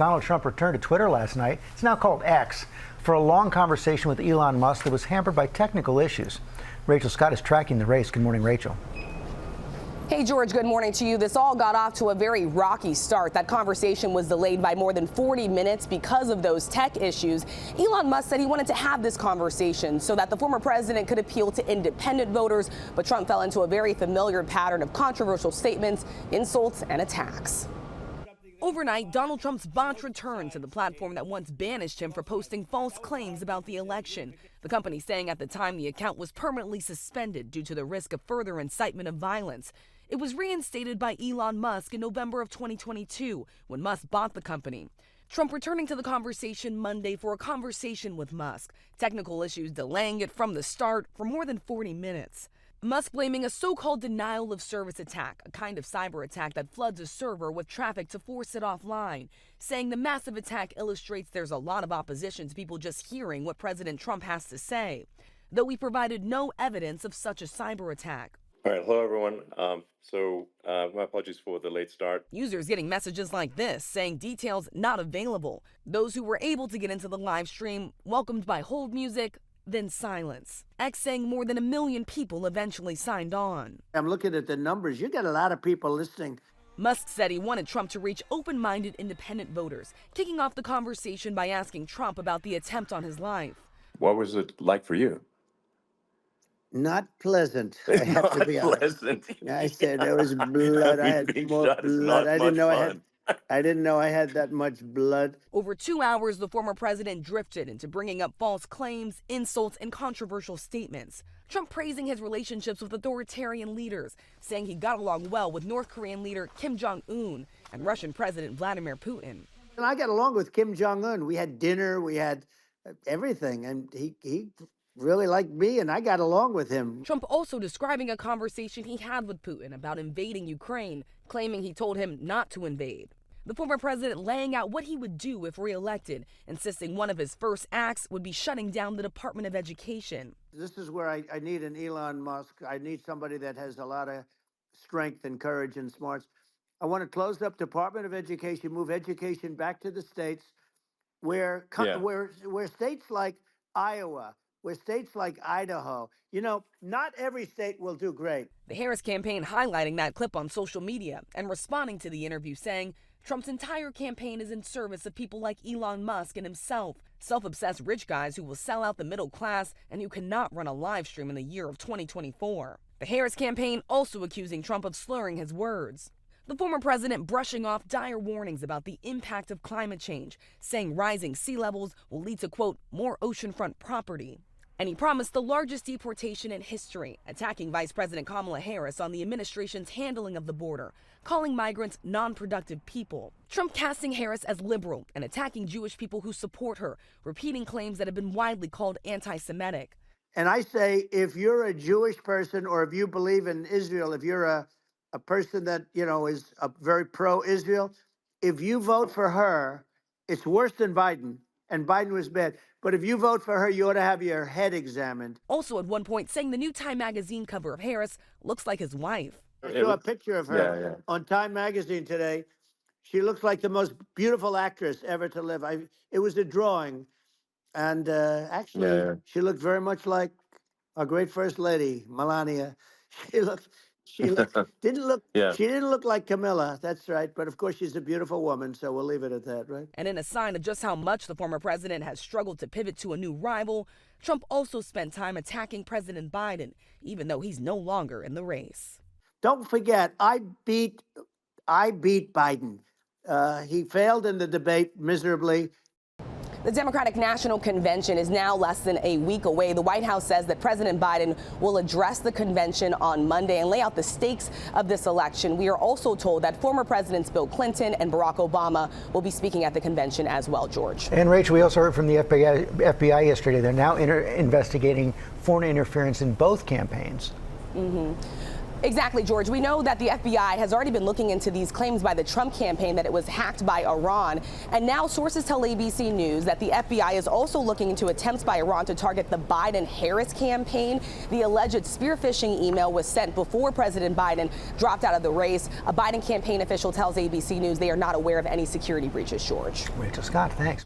Donald Trump returned to Twitter last night. It's now called X, for a long conversation with Elon Musk that was hampered by technical issues. Rachel Scott is tracking the race. Good morning, Rachel. Hey, George, good morning to you. This all got off to a very rocky start. That conversation was delayed by more than 40 minutes because of those tech issues. Elon Musk said he wanted to have this conversation so that the former president could appeal to independent voters, but Trump fell into a very familiar pattern of controversial statements, insults, and attacks. Overnight, Donald Trump's bot returned to the platform that once banished him for posting false claims about the election. The company saying at the time the account was permanently suspended due to the risk of further incitement of violence. It was reinstated by Elon Musk in November of 2022 when Musk bought the company. Trump returning to the conversation Monday for a conversation with Musk. Technical issues delaying it from the start for more than 40 minutes. Musk blaming a so-called denial of service attack, a kind of cyber attack that floods a server with traffic to force it offline, saying the massive attack illustrates there's a lot of opposition to people just hearing what President Trump has to say, though he provided no evidence of such a cyber attack. All right, hello everyone. My apologies for the late start. Users getting messages like this saying details not available. Those who were able to get into the live stream welcomed by hold music, then silence. X saying more than 1 million people eventually signed on. I'm looking at the numbers. You got a lot of people listening. Musk said he wanted Trump to reach open-minded independent voters, kicking off the conversation by asking Trump about the attempt on his life. What was it like for you? Not pleasant, I have to be honest. I said there was blood. I had more blood. I didn't know I had that much blood. Over 2 hours, the former president drifted into bringing up false claims, insults, and controversial statements. Trump praising his relationships with authoritarian leaders, saying he got along well with North Korean leader Kim Jong-un and Russian President Vladimir Putin. And I got along with Kim Jong-un. We had dinner, we had everything, and he really liked me, and I got along with him. Trump also describing a conversation he had with Putin about invading Ukraine, claiming he told him not to invade. The former president laying out what he would do if reelected, insisting one of his first acts would be shutting down the Department of Education. This is where I need an Elon Musk. I need somebody that has a lot of strength and courage and smarts. I want to close up Department of Education, move education back to the states, where states like Iowa, where states like Idaho, not every state will do great. The Harris campaign highlighting that clip on social media and responding to the interview saying Trump's entire campaign is in service of people like Elon Musk and himself, self-obsessed rich guys who will sell out the middle class and who cannot run a live stream in the year of 2024. The Harris campaign also accusing Trump of slurring his words. The former president brushing off dire warnings about the impact of climate change, saying rising sea levels will lead to, quote, more oceanfront property. And he promised the largest deportation in history, attacking Vice President Kamala Harris on the administration's handling of the border, calling migrants non-productive people. Trump casting Harris as liberal and attacking Jewish people who support her, repeating claims that have been widely called anti-Semitic. And I say, if you're a Jewish person or if you believe in Israel, if you're a person that, is a very pro-Israel, if you vote for her, it's worse than Biden. And Biden was bad. But if you vote for her, you ought to have your head examined. Also at one point saying the new Time magazine cover of Harris looks like his wife. I saw a picture of her on Time magazine today. She looks like the most beautiful actress ever to live. It was a drawing. And she looked very much like our great First Lady, Melania. She didn't look like Camilla. That's right. But of course, she's a beautiful woman. So we'll leave it at that, right? And in a sign of just how much the former president has struggled to pivot to a new rival, Trump also spent time attacking President Biden, even though he's no longer in the race. Don't forget, I beat Biden. He failed in the debate miserably. The Democratic National Convention is now less than a week away. The White House says that President Biden will address the convention on Monday and lay out the stakes of this election. We are also told that former Presidents Bill Clinton and Barack Obama will be speaking at the convention as well, George. And Rachel, we also heard from the FBI yesterday. They're now investigating foreign interference in both campaigns. Exactly, George. We know that the FBI has already been looking into these claims by the Trump campaign that it was hacked by Iran. And now sources tell ABC News that the FBI is also looking into attempts by Iran to target the Biden-Harris campaign. The alleged spear phishing email was sent before President Biden dropped out of the race. A Biden campaign official tells ABC News they are not aware of any security breaches, George. Rachel Scott, thanks.